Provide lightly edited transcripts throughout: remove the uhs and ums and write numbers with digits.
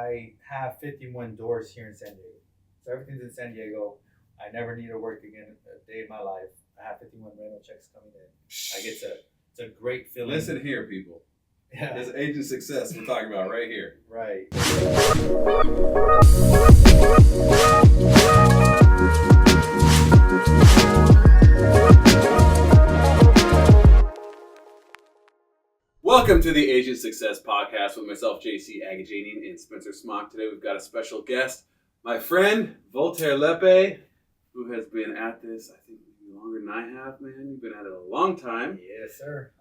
I have 51 doors here in San Diego. So everything's in San Diego. I never need to work again a day in my life. I have 51 rental checks coming in. I get to, it's a great feeling. Listen here, people. Yeah. This agent success we're talking about right here. Right. Welcome to the Agent Success Podcast with myself, J.C Agajanian and Spencer Smock. Today we've got a special guest, my friend Voltaire Lepe, who has been at this, I think, longer than I have, man. You've been at it a long time. Yes, sir.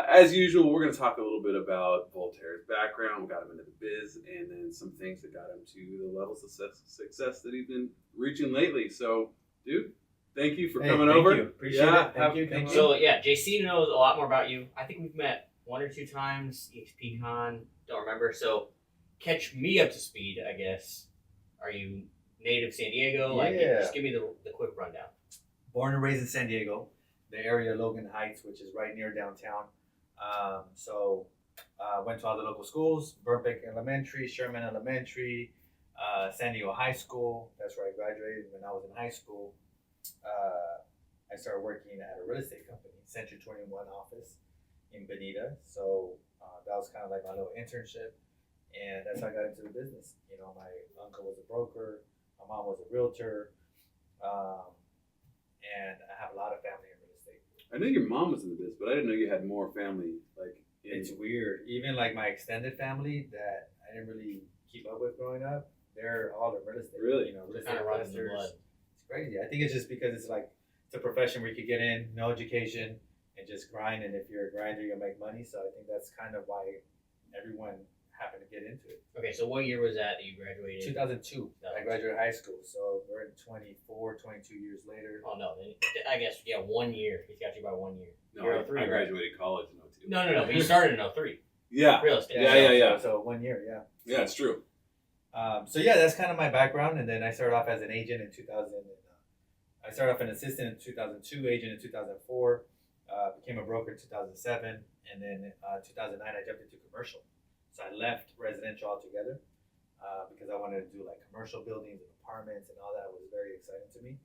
As usual, we're going to talk a little bit about Voltaire's background. We got him into the biz, and then some things that got him to the levels of success that he's been reaching lately. So, dude, thank you for coming over. Thank you. Appreciate it. Thank you. So, JC knows a lot more about you. I think we've met one or two times, EXPCon, don't remember. So, catch me up to speed, I guess. Are you native San Diego? Yeah. Just give me the quick rundown. Born and raised in San Diego, the area of Logan Heights, which is right near downtown. Went to all the local schools, Burbank Elementary, Sherman Elementary, San Diego High School. That's where I graduated. When I was in high school, I started working at a real estate company, Century 21 office in Bonita. So that was kind of like my little internship. And that's how I got into the business. You know, my uncle was a broker, my mom was a realtor. And I have a lot of family in real estate. I knew your mom was in the biz, but I didn't know you had more family. It's weird. Even like my extended family that I didn't really keep up with growing up, they're all in real estate. Really? You know, real estate Kind of runs in the investors. blood. It's crazy. I think it's just because it's a profession where you could get in, no education, and just grind. And if you're a grinder, you'll make money. So I think that's kind of why everyone happened to get into it. Okay, so what year was that you graduated? 2002. I graduated high school. So we're in 22 years later. Oh, no. I guess, 1 year. He's got you by 1 year. No, You're I 03, right? graduated college in 02. No. But you started in 03. Yeah. Real estate. Yeah. So 1 year, yeah. Yeah, it's true. That's kind of my background. And then I started off as an agent in 2000. I started off an assistant in 2002, agent in 2004, became a broker in 2007. And then 2009, I jumped into commercial. So I left residential altogether because I wanted to do like commercial buildings and apartments and all that was very exciting to me.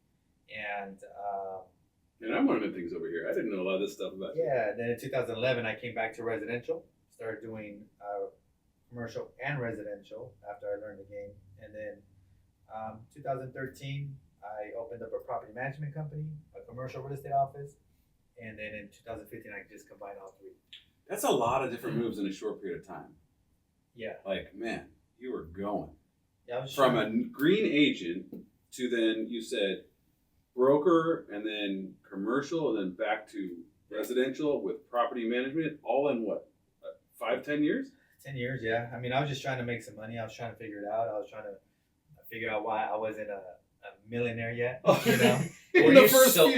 And I'm learning things over here. I didn't know a lot of this stuff about you. yeah, then in 2011, I came back to residential, started doing commercial and residential after I learned the game. And then 2013, I opened up a property management company, a commercial real estate office. And then in 2015, I just combined all three. That's a lot of different moves in a short period of time. Yeah. Like, man, you were going. Yeah, I was From a green agent to then you said broker and then commercial and then back to residential with property management, all in what, 5-10 years? 10 years, yeah. I mean, I was just trying to make some money. I was trying to figure it out. I was trying to figure out why I wasn't a millionaire yet, you know?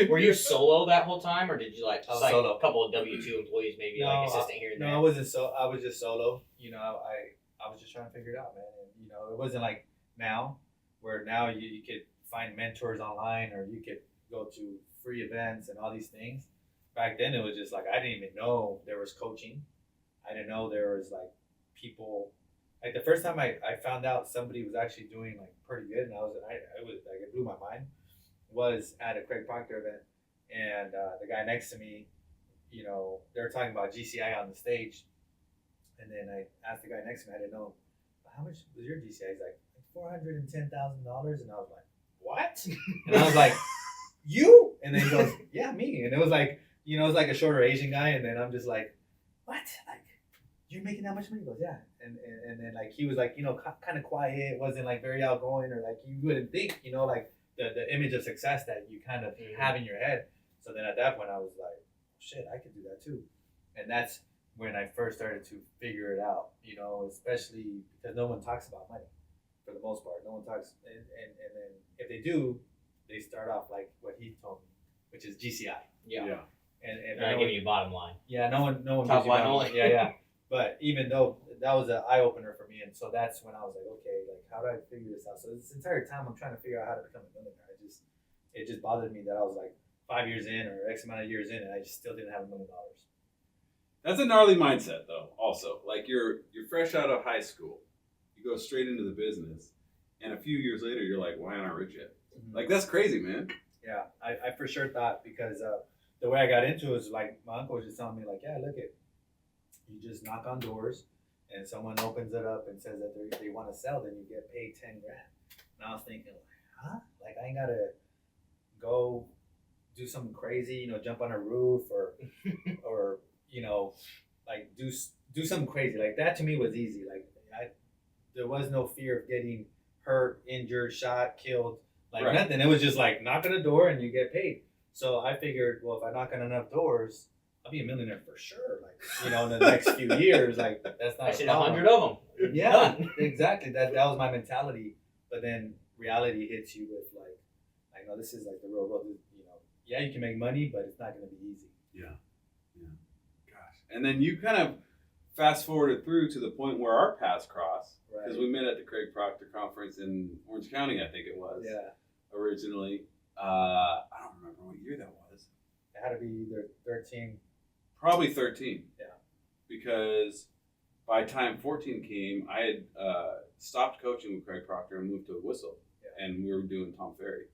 Were you solo that whole time, or did you solo. a couple of W-2 employees, maybe assistant here and there? No, I wasn't. I was just solo. You know, I was just trying to figure it out, man. And it wasn't like now, where now you could find mentors online, or you could go to free events and all these things. Back then, it was just like I didn't even know there was coaching. I didn't know there was like people. Like the first time I found out somebody was actually doing like pretty good, and it blew my mind. Was at a Craig Proctor event, and the guy next to me, they were talking about GCI on the stage, and then I asked the guy next to me, I didn't know, how much was your GCI? He's like $410,000, and I was like, what? And I was like, you? And then he goes, yeah, me. And it was like, it was like a shorter Asian guy, and then I'm just like, what? Like, you're making that much money? He goes, yeah. And then like he was like, kind of quiet, wasn't like very outgoing, or like you wouldn't think, like. The image of success that you kind of have in your head. So then at that point I was like, shit, I could do that too. And that's when I first started to figure it out, especially because no one talks about money for the most part. No one talks, and then if they do, they start off like what he told me, which is GCI. Yeah. And I give you a bottom line. Yeah, no one Top gives you line bottom only. Yeah. But even though that was an eye opener for me, and so that's when I was like, okay, like how do I figure this out? So this entire time I'm trying to figure out how to become a millionaire. It just bothered me that I was like 5 years in or X amount of years in, and I just still didn't have $1 million. That's a gnarly mindset, though. Also, like you're fresh out of high school, you you go straight into the business, and a few years later, you're like, why aren't I rich yet? Mhm. Like, that's crazy, man. Yeah, I for sure thought, because the way I got into it was like my uncle was just telling me, like, yeah, look it, you just knock on doors and someone opens it up and says that they want to sell, then you get paid 10 grand. And I was thinking, like, huh? Like, I ain't gotta go do something crazy, you know, jump on a roof or you know, like do something crazy. Like, that to me was easy. Like, there was no fear of getting hurt, injured, shot, killed, like Right. nothing. It was just like knock on a door and you get paid. So I figured, well, if I knock on enough doors, I'll be a millionaire for sure. Like, you know, in the next few years, like, that's not I a said problem. 100 of them. Yeah, Done. exactly. That was my mentality. But then reality hits you with, like, I know this is like the real world. You know, yeah, you can make money, but it's not going to be easy. Yeah. Gosh. And then you kind of fast forwarded through to the point where our paths crossed, because we met at the Craig Proctor conference in Orange County, I think it was. Yeah, Originally. I don't remember what year that was. it had to be either 13. Probably 13. Yeah. Because by the time 14 came, I had stopped coaching with Craig Proctor and moved to Whissel. Yeah. And we were doing Tom Ferry.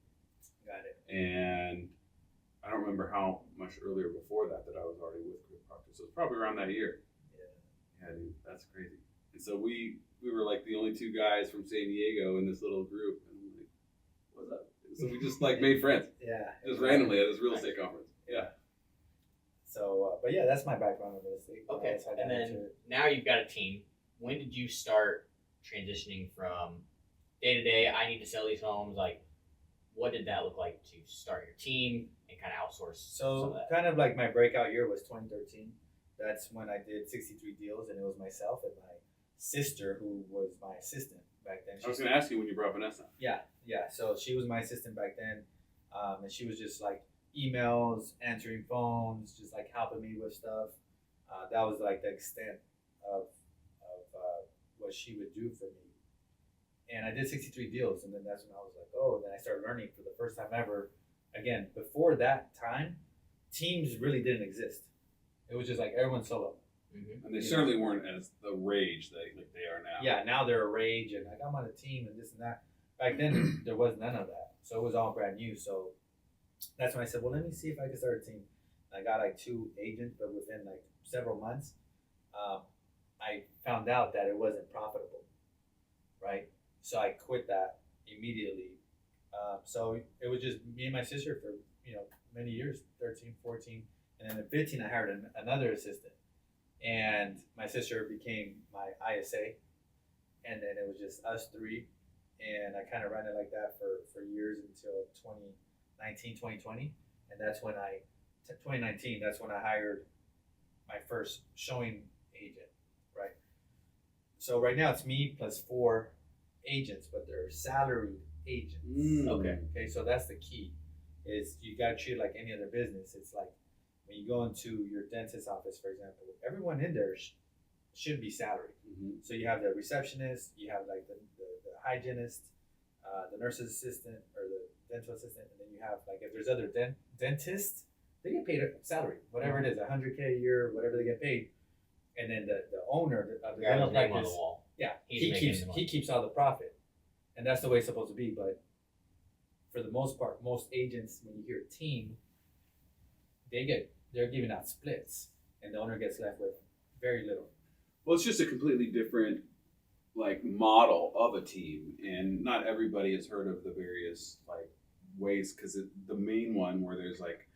Got it. And I don't remember how much earlier before that I was already with Craig Proctor. So it's probably around that year. Yeah, dude, that's crazy. And so we were like the only two guys from San Diego in this little group. And I'm like, what's up? So we just like made friends. Yeah. Just randomly at this real estate conference. Yeah. So, but yeah, that's my background in real estate. Okay, That's how I got and then into it. now you've got a team. When did you start transitioning from day to day, I need to sell these homes? Like, what did that look like to start your team and kind of outsource some of So that? kind of like my breakout year was 2013. That's when I did 63 deals, and it was myself and my sister, who was my assistant back then. I was going to ask you when you brought Vanessa. Yeah. So she was my assistant back then, and she was just like emails, answering phones, just like helping me with stuff. That was like the extent of what she would do for me. And I did 63 deals, and then that's when I was like, oh. Then I started learning for the first time ever. Again, before that time, teams really didn't exist. It was just like everyone solo. Mm-hmm. And they certainly weren't as the rage they are now. Yeah, now they're a rage, and like I'm on a team and this and that. Back then, there was none of that, so it was all brand new. So that's when I said, well, let me see if I can start a team. I got like 2 agents, but within like several months, I found out that it wasn't profitable, right? So I quit that immediately. So it was just me and my sister for, you know, many years, 13, 14. And then in 15, I hired another assistant. And my sister became my ISA. And then it was just us 3. And I kind of ran it like that for years until 2019, 2020. And that's when 2019, that's when I hired my first showing agent, right? So right now it's me plus 4 agents, but they're salaried agents. Okay. Okay, so that's the key, is you got to treat it like any other business. It's like when you go into your dentist's office, for example, everyone in there should be salaried. Mm-hmm. So you have the receptionist, you have like the hygienist, the nurse's assistant, or the dental assistant, and then you have like, if there's other dentists, they get paid a salary, whatever it is, $100K a year, whatever they get paid. And then the owner of the Got dental his name on practice, the wall. yeah, He's he making keeps the money. he keeps all the profit, and that's the way it's supposed to be. But for the most part, most agents, when you hear team, they're giving out splits, and the owner gets left with very little. Well, it's just a completely different like model of a team, and not everybody has heard of the various like ways, because the main one where there's like,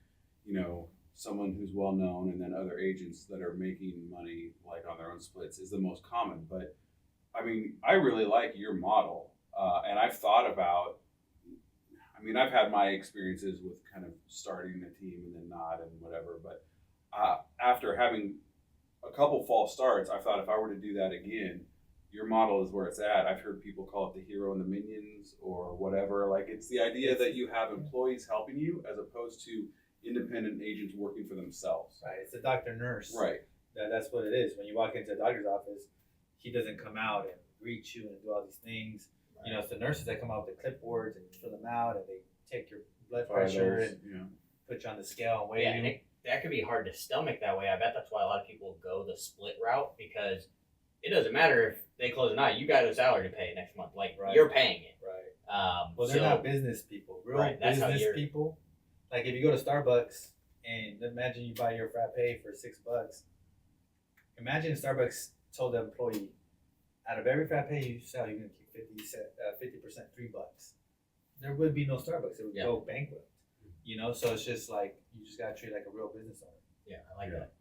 you know, someone who's well known and then other agents that are making money like on their own splits is the most common. But I mean, I really like your model, and I've thought about, I mean, I've had my experiences with kind of starting a team and then not and whatever, but after having a couple false starts, I thought if I were to do that again, your model is where it's at. I've heard people call it the hero and the minions or whatever. Like, it's the idea that you have employees helping you as opposed to independent agents working for themselves. Right, it's a doctor nurse. Right. That's what it is. When you walk into a doctor's office, he doesn't come out and greet you and do all these things. Right. You know, it's the nurses that come out with the clipboards and fill them out, and they take your blood pressure and put you on the scale and weigh you. And that could be hard to stomach that way. I bet that's why a lot of people go the split route, because it doesn't matter if they close or not. You got a salary to pay next month. Like Right. you're paying it. Right. Well, they're not business people. Real Right, that's how business you're- people. Like if you go to Starbucks and imagine you buy your frappe for $6. Imagine if Starbucks told the employee, out of every frappe you sell, you're gonna keep 50%, $3. There would be no Starbucks. It would Yeah. go bankrupt. You know, so it's just like you just gotta treat it like a real business owner. Yeah, I like Yeah. that.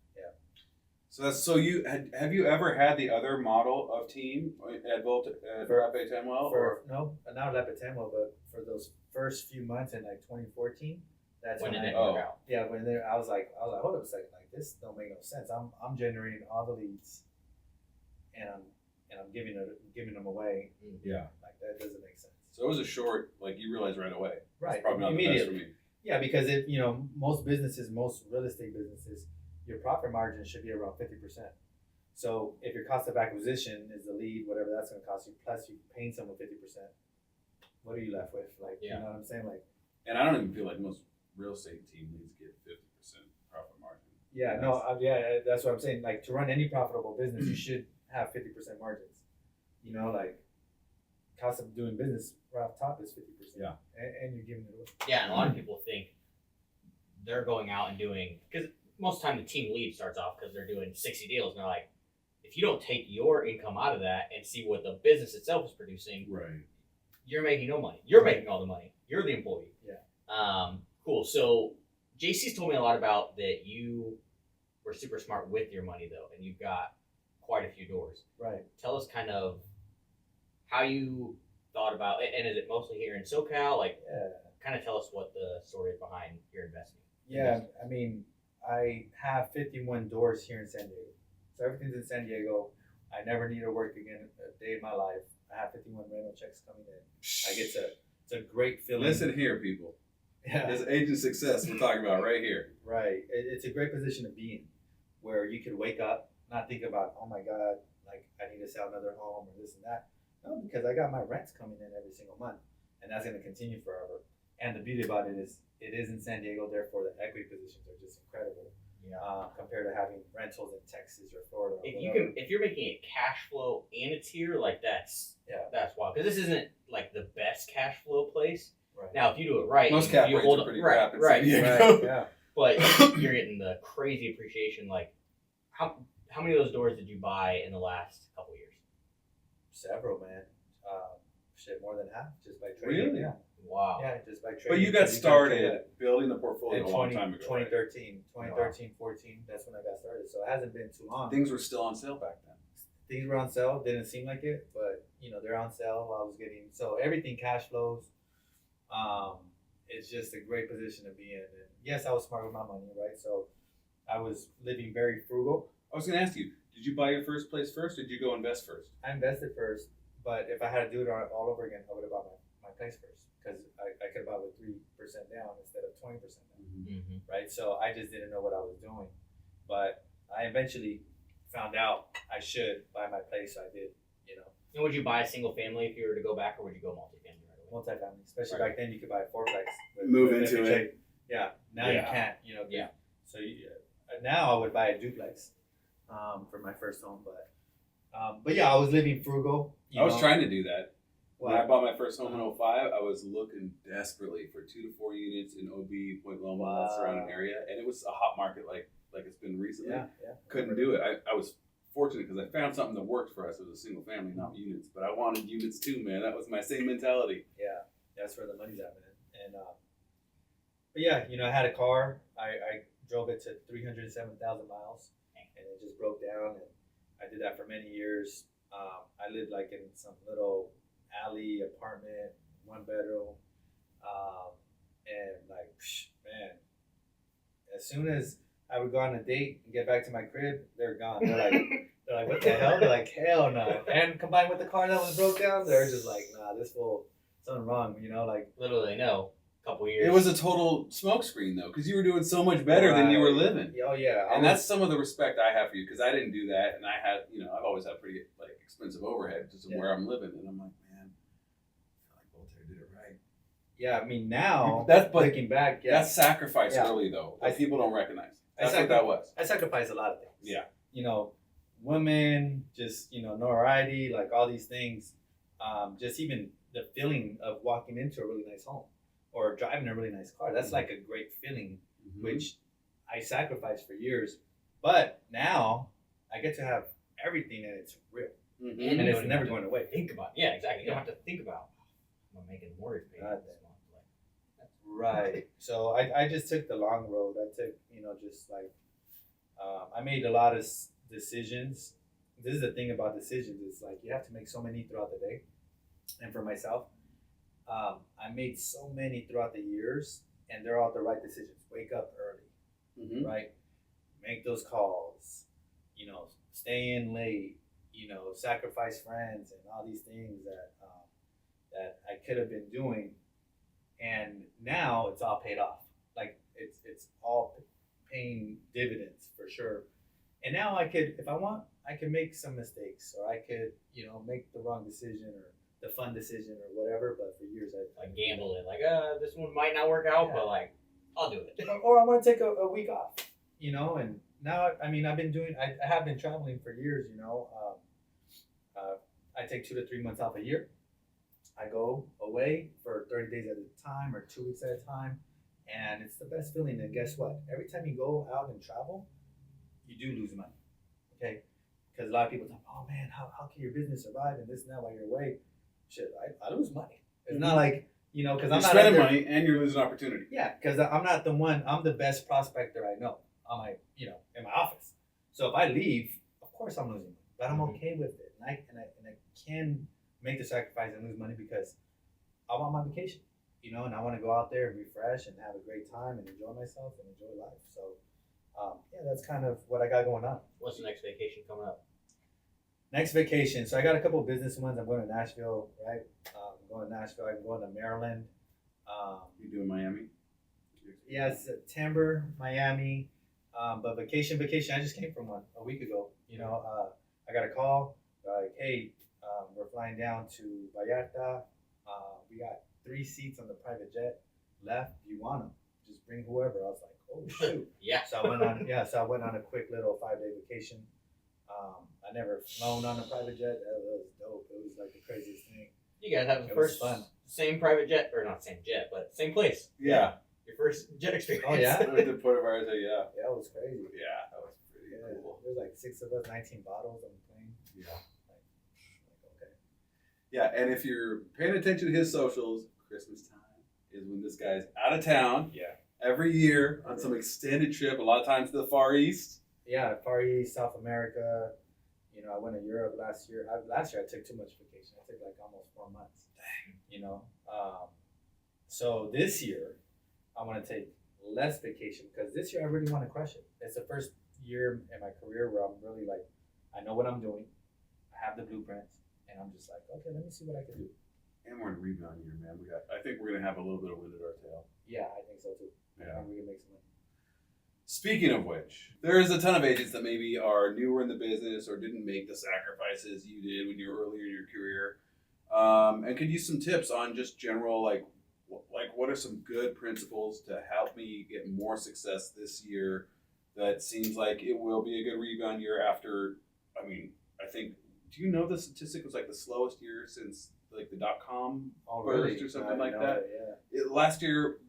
So you have you ever had the other model of team at Rape Tenwell? For no, not Lepe Tenwell, but for those first few months in like 2014, that's When when did I it work out? yeah when there I was like hold up a second, like this don't make no sense. I'm generating all the leads, and I'm giving them away. Yeah. Like that doesn't make sense. So it was a short, like you realized right away. Right. It's probably not the best for me. Yeah, because if most real estate businesses, your profit margin should be around 50%. So if your cost of acquisition is the lead, whatever that's going to cost you, plus you paying someone 50%, what are you left with? Like, Yeah. you know what I'm saying? Like, And I don't even feel like most real estate team leads get 50% profit margin. yeah, that's what I'm saying. Like to run any profitable business, you should have 50% margins. You know, like cost of doing business right off top is 50%. Yeah. And you're giving it away. Yeah, and a lot of people think they're going out and doing, because most of the time the team lead starts off because they're doing 60 deals, and they're like, if you don't take your income out of that and see what the business itself is producing, Right. you're making no money. You're making all the money. You're the employee. Yeah. Cool. So JC's told me a lot about that you were super smart with your money though, and you've got quite a few doors. Right. Tell us kind of how you thought about it, and is it mostly here in SoCal? Like, Yeah. kind of tell us what the story is behind your investment. Yeah, I mean, I have 51 doors here in San Diego. So everything's in San Diego. I never need to work again a day in my life. I have 51 rental checks coming in. It's a great feeling. Listen here, people. Yeah. This agent success we're talking about right here. Right. It's a great position to be in, where you could wake up, not think about, oh my God, like I need to sell another home or this and that. No, because I got my rents coming in every single month, and that's going to continue forever. And the beauty about it is in San Diego, therefore the equity positions are just incredible. Yeah. Compared to having rentals in Texas or Florida. Or If you're making it cash flow and it's here, like that's wild. Because this isn't like the best cash flow place. Right. Now, if you do it right, Most cap you rates hold are up, pretty right, crap in right, San Diego. Right, yeah. but you're getting the crazy appreciation. Like, how many of those doors did you buy in the last couple years? Several, man. More than half just by trading. Really? Yeah. Wow. Yeah, just by trading. But you got started building the portfolio in a long time ago. 2013, 14, that's when I got started. So it hasn't been too long. Right? Things were still on sale back then. Things were on sale, didn't seem like it, but they're on sale while I was getting, so everything cash flows. It's just a great position to be in. And yes, I was smart with my money, right? So I was living very frugal. I was going to ask you, did you buy your first place first or did you go invest first? I invested first, but if I had to do it all over again, I would have bought my place first, because I could have bought with 3% down instead of 20% down, Mm-hmm. right? So I just didn't know what I was doing, but I eventually found out I should buy my place, so I did, And would you buy a single family if you were to go back, or would you go multifamily right away? multifamily, especially Right. back then you could buy a fourplex. Move into FHA. it. Yeah, now Yeah. you can't, Yeah. So now I would buy a duplex for my first home, but yeah, I was living frugal. I was trying to do that. When I Well, bought my first home in 2005, I was looking desperately for 2 to 4 units in OB, Point Loma, Wow. that surrounding area, and it was a hot market like it's been recently. yeah. Couldn't do it. I was fortunate because I found something that worked for us. It was a single family, not units, but I wanted units too, man. That was my same mentality. Yeah, that's where the money's at, man. And but yeah, I had a car. I drove it to 307,000 miles, and it just broke down. And I did that for many years. I lived like in some little alley apartment, 1 bedroom, and like, man, as soon as I would go on a date and get back to my crib, they're gone. They're like, what the hell? They're like, hell no. And combined with the car that was broke down, they're just like, nah, this fool, something wrong, like. Little they know, a couple years. It was a total smokescreen though, because you were doing so much better than you were living. Oh yeah, And that's some of the respect I have for you, because I didn't do that, and I had, I've always had pretty expensive overhead just of where I'm living, and I'm like, man, I feel like Voltaire did it right. Yeah, I mean now But looking back, yeah, that's sacrifice Yeah. early though. That people don't recognize. That's I what that was. I sacrificed a lot of things. Yeah. women, just, notoriety, like all these things. Just even the feeling of walking into a really nice home or driving a really nice car. That's like a great feeling, which I sacrificed for years. But now I get to have everything and it's real. And And you it's don't never even going away. think about. Yeah, exactly. You don't have to think about. I'm making a mortgage payment this month. Like, that's Right. So I just took the long road. I took, just like, I made a lot of decisions. This is the thing about decisions. It's like you have to make so many throughout the day. And for myself, I made so many throughout the years, and they're all the right decisions. Wake up early, right? Make those calls, stay in late, sacrifice friends and all these things that I could have been doing. And now it's all paid off. Like it's all paying dividends for sure. And now I could, if I want, I can make some mistakes, or I could, make the wrong decision or the fun decision or whatever. But for years, I like gambling. Like, this one might not work out, but like, I'll do it. or I want to take a week off, and now I've been doing. I have been traveling for years, I take 2 to 3 months off a year. I go away for 30 days at a time or 2 weeks at a time, and it's the best feeling. And guess what? Every time you go out and travel, you do lose money, okay? Because a lot of people talk, oh man, how can your business survive and this and that while you're away? Shit, I lose money. It's not like, because You're I'm not spending money and you're losing opportunity. Yeah, because I'm not the one. I'm the best prospector I know on my, in my office. So if I leave, of course I'm losing money, but I'm okay with it, and I can make the sacrifice and lose money because I want my vacation, and I want to go out there and refresh and have a great time and enjoy myself and enjoy life. So, that's kind of what I got going on. What's the next vacation coming up? Next vacation. So I got a couple of business ones. I'm going to Nashville, right? I'm going to Nashville. I'm going to Maryland. You doing Miami? Yeah, September, Miami. But vacation. I just came from one a week ago. I got a call like, hey, we're flying down to Vallarta. We got 3 seats on the private jet left. Do you want them? Just bring whoever. I was like, oh shoot. Yeah. So I went on a quick little 5-day vacation. I never flown on a private jet. That was dope. It was like the craziest thing. You guys have the first fun. Same private jet, or not same jet, but same place. Yeah. Your first jet experience. Oh, yeah? With the Puerto Vallarta, yeah. Yeah, it was crazy. Yeah, that was pretty cool. There was like 6 of us, 19 bottles on the plane. Yeah. Like okay. Yeah, and if you're paying attention to his socials, Christmas time is when this guy's out of town. Yeah. Every year on some extended trip, a lot of times to the Far East. Yeah, Far East, South America. I went to Europe last year. Last year I took too much vacation. I took like almost 4 months. Dang. So this year I want to take less vacation because this year I really want to crush it. It's the first year in my career where I'm really like, I know what I'm doing. I have the blueprints, and I'm just like, okay, let me see what I can do. And we're in rebound year, man. I think we're gonna have a little bit of wind at our tail. Yeah, I think so too. Yeah. I think we can make some money. Speaking of which, there is a ton of agents that maybe are newer in the business or didn't make the sacrifices you did when you were earlier in your career, and could use some tips on just general like what are some good principles to help me get more success this year. That seems like it will be a good rebound year after. I think. Do you know the statistic was like the slowest year since like the .com burst or something like that? Yeah. Last year,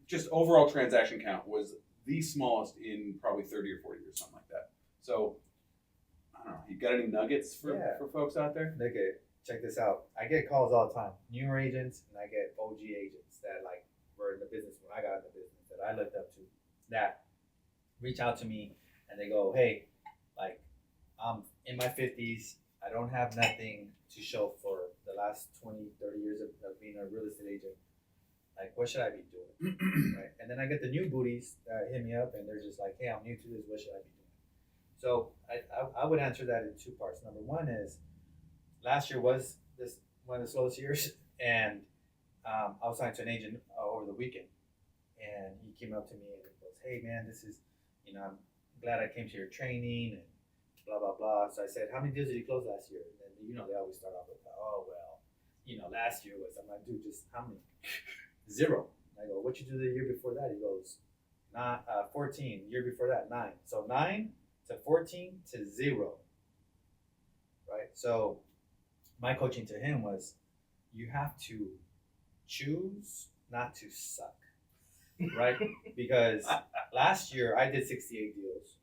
just overall transaction count was the smallest in probably 30 or 40 years, something like that. So, I don't know. You got any nuggets for folks out there? Okay, check this out. I get calls all the time. Newer agents and I get OG agents that like were in the business when I got in the business that I looked up to that reach out to me and they go, hey, like I'm in my 50s. I don't have nothing to show for the last 20, 30 years of being a real estate agent. Like, what should I be doing? Right? And then I get the new booties that hit me up and they're just like, hey, I'm new to this. What should I be doing? So I would answer that in 2 parts. Number one is last year was one of the slowest years. And I was talking to an agent over the weekend and he came up to me and he goes, hey man, this is, I'm glad I came to your training and blah, blah, blah. So I said, how many deals did you close last year? And then, they always start off with, oh, well, last year was, I'm like, dude, just how many? 0. And I go, what you do the year before that? He goes, 14. Year before that, 9. So 9 to 14 to 0. right? So my coaching to him was, you have to choose not to suck, right? Because last year I did 68 deals,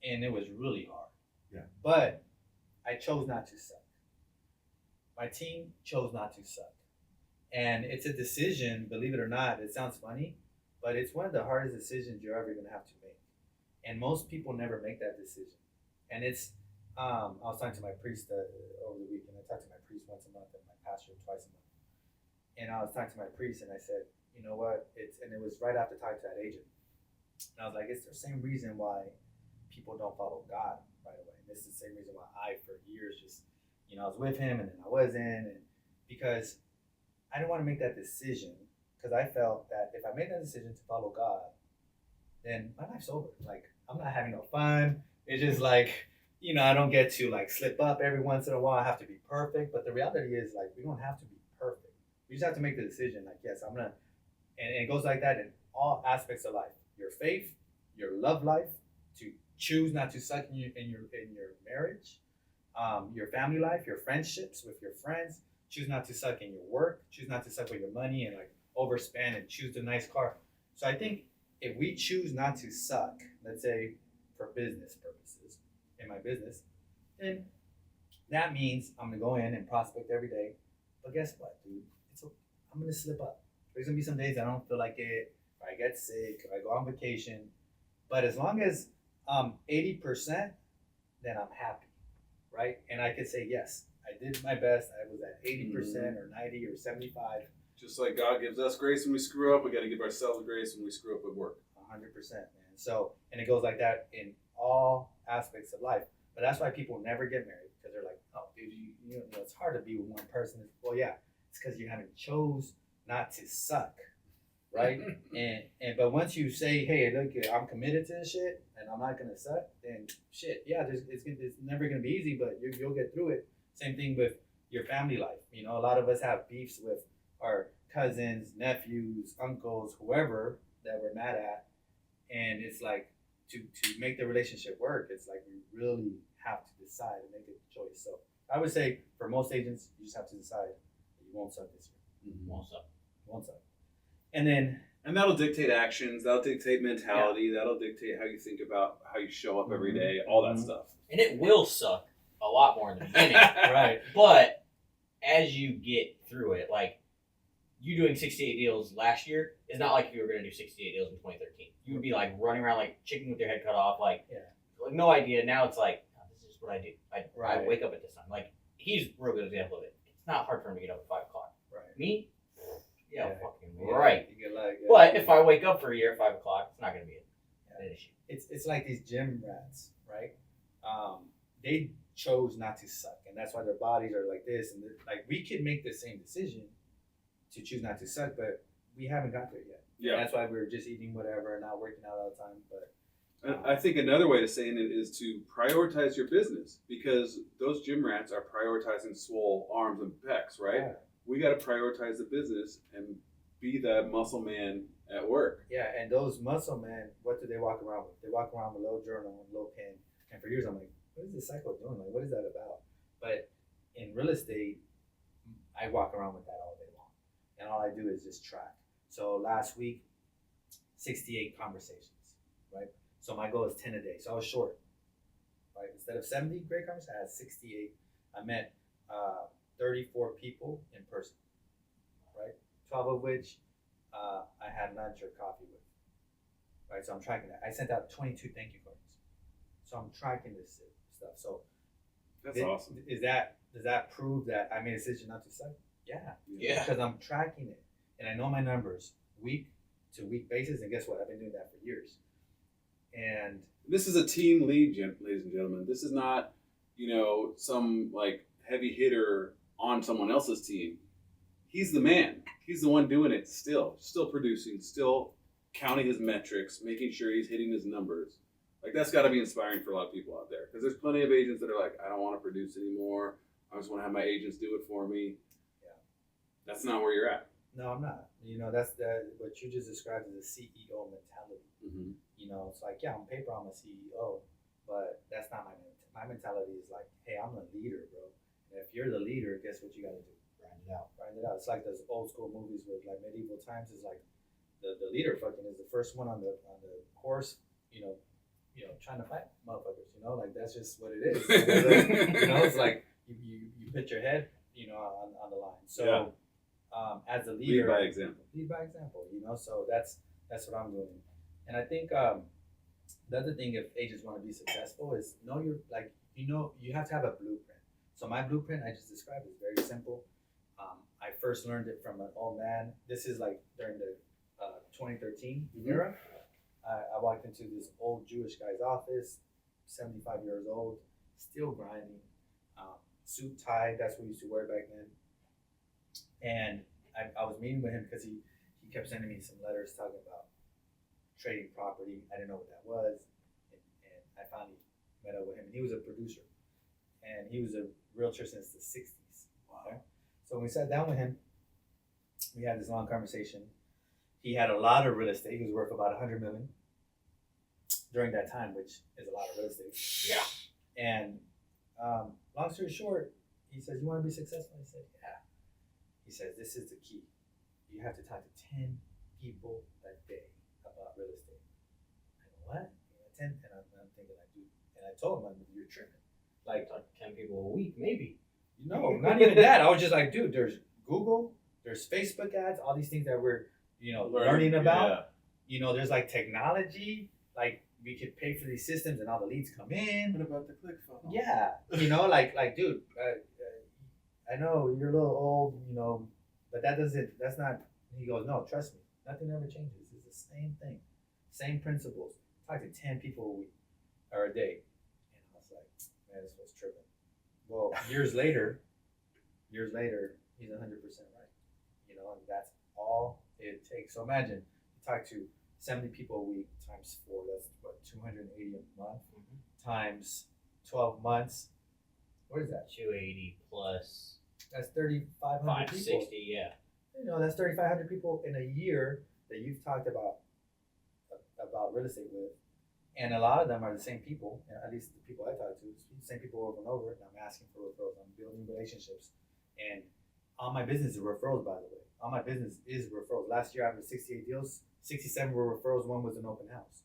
and it was really hard. Yeah. But I chose not to suck. My team chose not to suck. And it's a decision, believe it or not, it sounds funny, but it's one of the hardest decisions you're ever going to have to make. And most people never make that decision. And it's, I was talking to my priest over the weekend. I talk to my priest once a month and my pastor twice a month. And I was talking to my priest and I said, you know what, and it was right after talking to that agent. And I was like, it's the same reason why people don't follow God right away. And this is the same reason why I, for years, just, I was with him and then I wasn't. And because I didn't want to make that decision, because I felt that if I made that decision to follow God, then my life's over. Like, I'm not having no fun. It's just like, I don't get to like slip up every once in a while. I have to be perfect. But the reality is, like, we don't have to be perfect. We just have to make the decision, like, yes, I'm going to, and it goes like that in all aspects of life. Your faith, your love life, to choose not to suck in your marriage, your family life, your friendships with your friends. Choose not to suck in your work. Choose not to suck with your money and like overspend and choose the nice car. So I think if we choose not to suck, let's say for business purposes, in my business, then that means I'm gonna go in and prospect every day. But guess what, dude? I'm gonna slip up. There's gonna be some days I don't feel like it, or I get sick, or I go on vacation. But as long as 80%, then I'm happy, right? And I could say, yes, I did my best. I was at 80% or 90 or 75. Just like God gives us grace when we screw up, we got to give ourselves grace when we screw up at work. 100%, man. So, and it goes like that in all aspects of life. But that's why people never get married, because they're like, oh, dude, it's hard to be with one person. Well, yeah, it's because you haven't chose not to suck, right? and but once you say, hey, look, I'm committed to this shit, and I'm not gonna suck, then shit, yeah, it's never gonna be easy, but you'll get through it. Same thing with your family life. A lot of us have beefs with our cousins, nephews, uncles, whoever that we're mad at. And it's like, to make the relationship work, it's like we really have to decide and make a choice. So I would say for most agents, you just have to decide that you won't suck this year. Won't suck. Won't suck. And that'll dictate actions, that'll dictate mentality, that'll dictate how you think about how you show up every day, all that stuff. And it will suck a lot more in the beginning. right. But as you get through it, like you doing 68 deals last year is not like if you were going to do 68 deals in 2013. You would be like running around like chicken with your head cut off, like no idea. Now it's like, oh, this is what I do. I wake up at this time. Like, he's a real good example of it. It's not hard for him to get up at 5 o'clock. Right. Me? Fucking right. You get like, but if I wake up for a year at 5 o'clock, it's not going to be an issue. It's like these gym rats, right? They chose not to suck, and that's why their bodies are like this. And like, we could make the same decision to choose not to suck, but we haven't got there yet. Yeah, and that's why we're just eating whatever and not working out all the time. But I think another way to saying it is to prioritize your business, because those gym rats are prioritizing swole arms and pecs, right? Yeah. We got to prioritize the business and be that muscle man at work. Yeah, and those muscle men, what do they walk around with? They walk around with a little journal and a little pen. And for years, I'm like, what is this cycle doing? Like, what is that about? But in real estate, I walk around with that all day long. And all I do is just track. So last week, 68 conversations, right? So my goal is 10 a day. So I was short, right? Instead of 70 great conversations, I had 68. I met 34 people in person, right? 12 of which I had lunch or coffee with, right? So I'm tracking that. I sent out 22 thank you cards. So I'm tracking this stuff. So that's awesome. Does that prove that I made a decision not to suck? Yeah. Because I'm tracking it, and I know my numbers week to week basis. And guess what? I've been doing that for years. And this is a team lead, ladies and gentlemen. This is not, some like heavy hitter on someone else's team. He's the man. He's the one doing it still producing, still counting his metrics, making sure he's hitting his numbers. Like, that's got to be inspiring for a lot of people out there, because there's plenty of agents that are like, I don't want to produce anymore. I just want to have my agents do it for me. Yeah, that's not where you're at. No, I'm not. That's what you just described as a CEO mentality. Mm-hmm. It's like, yeah, on paper I'm a CEO, but that's not my my mentality is like, hey, I'm a leader, bro. And if you're the leader, guess what you got to do? Grind it out. Grind it out. It's like those old school movies with like medieval times. Is like the leader fucking is the first one on the horse, trying to fight motherfuckers. Like that's just what it is. It's like you put your head, on the line. So as a leader, Lead by example. Lead by example. So that's what I'm doing. And I think the other thing, if agents want to be successful, is you have to have a blueprint. So my blueprint I just described is very simple. I first learned it from an old man. This is like during the 2013 era. I walked into this old Jewish guy's office, 75 years old, still grinding, suit tie. That's what we used to wear back then. And I was meeting with him because he kept sending me some letters talking about trading property. I didn't know what that was, and I finally met up with him. He was a producer, and he was a realtor since the 60s. Okay? So when we sat down with him, we had this long conversation. He had a lot of real estate. He was worth about $100 million during that time, which is a lot of real estate. Yeah. And long story short, he says, "You want to be successful?" I said, "Yeah." He says, "This is the key. You have to talk to 10 people a day about real estate." I go, "What?" 10, and I'm thinking like, dude. And I told him, "You're tripping. Like, Talk to 10 people a week, maybe. no, not even that." I was just like, dude, there's Google, there's Facebook ads, all these things that we're learning about. Yeah. There's like technology, like we could pay for these systems and all the leads come in. What about the click funnel? Yeah, like dude, I know you're a little old, but that's not. He goes, "No, trust me, nothing ever changes. It's the same thing, same principles. Talk to 10 people a week or a day." And I was like, man, this was tripping. Well, years later, he's 100% right. And that's all it takes. So imagine you talk to 70 people a week times 4. That's what, 280 a month times 12 months. What is that? 280 plus That's 3,500 people. 560, yeah. That's 3,500 people in a year that you've talked about real estate with, and a lot of them are the same people. At least the people I talk to, the same people over and over. And I'm asking for referrals. I'm building relationships, and all my business is referrals. By the way, all my business is referrals. Last year I had 68 deals. 67 were referrals. 1 was an open house.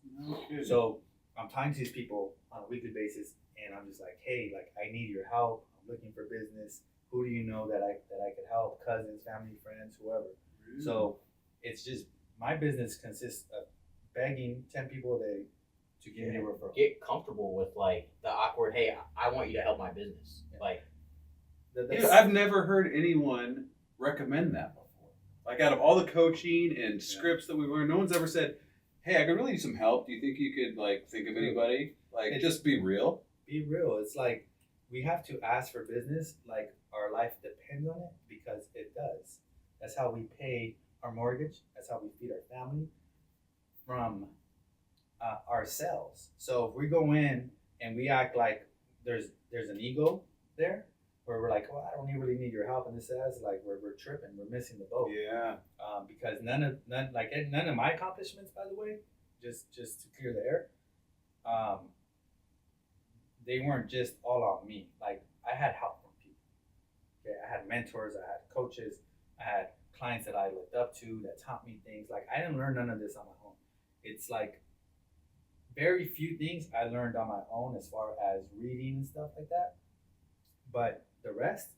Okay. So I'm talking to these people on a weekly basis, and I'm just like, hey, like I need your help. I'm looking for business. Who do you know that I could help? Cousins, family, friends, whoever. Really? So it's just my business consists of begging 10 people a day to give me a referral. Get comfortable with like the awkward, hey, I want you to help my business. Yeah. Like, Dude, I've never heard anyone recommend that before. Like out of all the coaching and scripts that we learned, no one's ever said, "Hey, I could really use some help. Do you think you could think of anybody?" Just be real. Be real. It's like we have to ask for business like our life depends on it, because it does. That's how we pay our mortgage. That's how we feed our family from ourselves. So if we go in and we act like there's an ego there, where we're like, "Oh, I don't really need your help," and this says like we're tripping, we're missing the boat. Yeah. Because none of my accomplishments, by the way, just to clear the air, they weren't just all on me. Like I had help from people. Okay, I had mentors, I had coaches, I had clients that I looked up to that taught me things. Like I didn't learn none of this on my own. It's like very few things I learned on my own as far as reading and stuff like that. But the rest,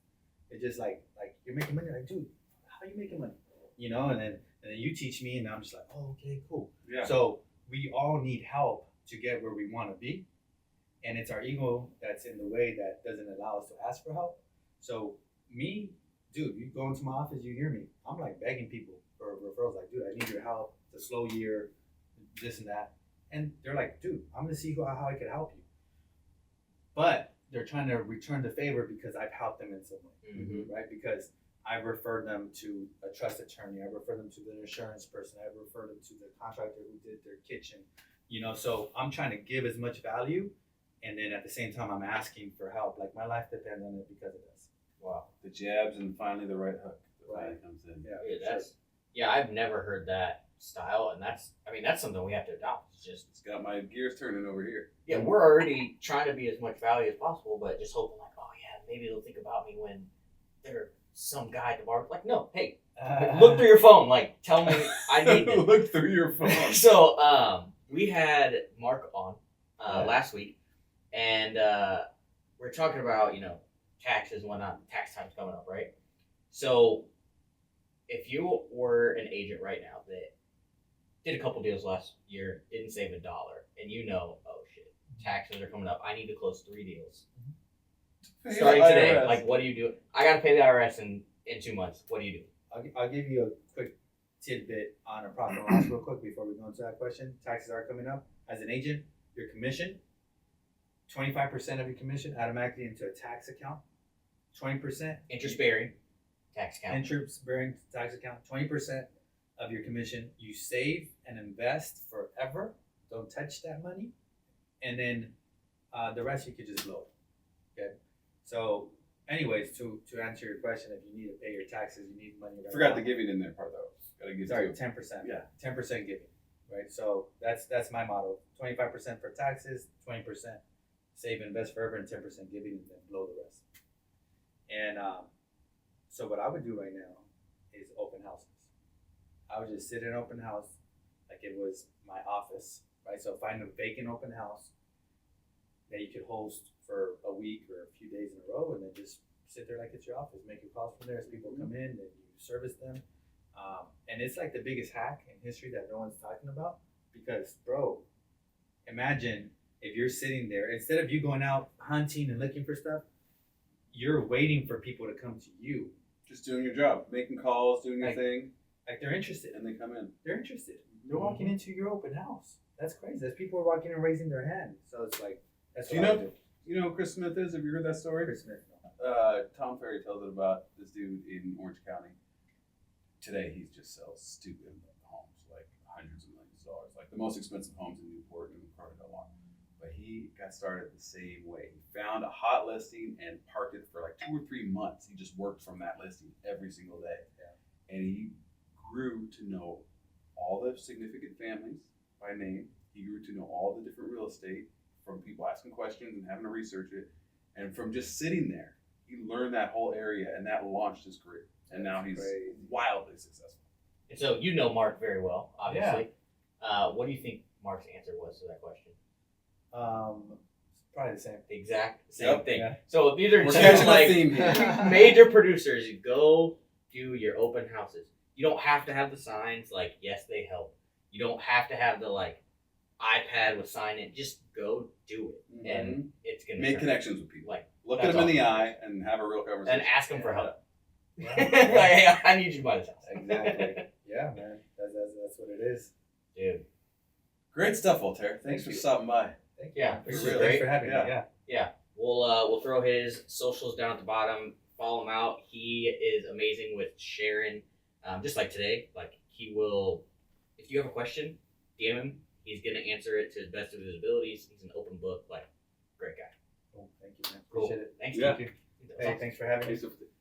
it's just like you're making money. Like, dude, how are you making money? And then you teach me, and I'm just like, oh, okay, cool. Yeah. So we all need help to get where we want to be, and it's our ego that's in the way that doesn't allow us to ask for help. So me, dude, you go into my office, you hear me. I'm like begging people for referrals. Like, dude, I need your help. It's a slow year, this and that, and they're like, dude, I'm gonna see how I can help you. But they're trying to return the favor because I've helped them in some way, right? Because I've referred them to a trust attorney. I referred them to the insurance person. I referred them to the contractor who did their kitchen. So I'm trying to give as much value, and then at the same time I'm asking for help. Like my life depends on it because of this. Wow. The jabs and finally the right hook. Right. Comes in. Yeah. yeah, Yeah, I've never heard that style, and that's something we have to adopt. It's just It's got my gears turning over here. yeah, we're already trying to be as much value as possible, but just hoping like, oh yeah, maybe they'll think about me when they're some guy at the bar. Like, no, hey, look through your phone. Like, tell me I need this. Look through your phone. So, we had Mark on last week, and we're talking about taxes and whatnot. Tax time's coming up, right? So, if you were an agent right now that did a couple deals last year, didn't save $1, and oh shit, taxes are coming up. I need to close 3 deals starting today. IRS. Like, what do you do? I got to pay the IRS in 2 months. What do you do? I'll give you a quick tidbit on a profit and loss real quick before we go into that question. Taxes are coming up. As an agent, your commission, 25% of your commission automatically into a tax account. 20% Interest bearing tax account. interest bearing tax account. 20% of your commission you save and invest forever. Don't touch that money, and then the rest you could just blow. Okay, so. Anyways, to answer your question, if you need to pay your taxes, you need money. Right Forgot now. the giving in there part though. Gotta give Sorry, you. 10%. Yeah. 10% giving, right? So that's my model. 25% for taxes, 20% save and invest forever, and 10% giving, and then blow the rest. And so what I would do right now is open houses. I would just sit in an open house like it was my office, right? So find a vacant open house that you could host for a week or a few days in a row, and then just sit there like it's your office, make your calls from there as people come in, and you service them. And it's like the biggest hack in history that no one's talking about, because bro, imagine if you're sitting there, instead of you going out hunting and looking for stuff, you're waiting for people to come to you. Just doing your job, making calls, doing your Like- thing, Like they're interested. and they come in. They're interested. They're walking into your open house. That's crazy. There's people are walking and raising their hand. So it's like, that's Do what you I know- would do. You know who Chris Smith is? Have you heard that story? Chris Smith. Tom Ferry tells it about this dude in Orange County. Today, he just sells stupid homes, like hundreds of millions of dollars, like the most expensive homes in Newport and Carter. But he got started the same way. He found a hot listing and parked it for like 2 or 3 months. He just worked from that listing every single day. Yeah. And he grew to know all the significant families by name. He grew to know all the different real estate from people asking questions and having to research it. And from just sitting there, he learned that whole area, and that launched his career. And now he's Crazy. wildly successful. And so Mark very well, obviously. What do you think Mark's answer was to that question? Probably the same. The exact same Yep. thing. Yeah. So these are We're two catching a like theme here. major producers. Go do your open houses. You don't have to have the signs. Like, yes, they help. You don't have to have the like iPad with sign in. Just go do it, and it's gonna Make turn. connections with people. Like, Look at that's them in the all. eye and have a real conversation. and ask them for help. Yeah. Like, hey, I need you to buy this house. Exactly. Yeah, man. That's what it is. Dude. Great stuff, Voltaire. Thanks Thank for you. stopping by. Thank you. Yeah, Thanks this is for great. having me. Yeah. Yeah. We'll throw his socials down at the bottom. Follow him out. He is amazing with sharing. Just like today, like he will. If you have a question, DM him. He's gonna answer it to the best of his abilities. He's an open book. Like, great guy. Cool. Thank you, man. Cool. Appreciate it. Thanks. Yeah. Thank you. Hey, thanks for having me. Thanks for-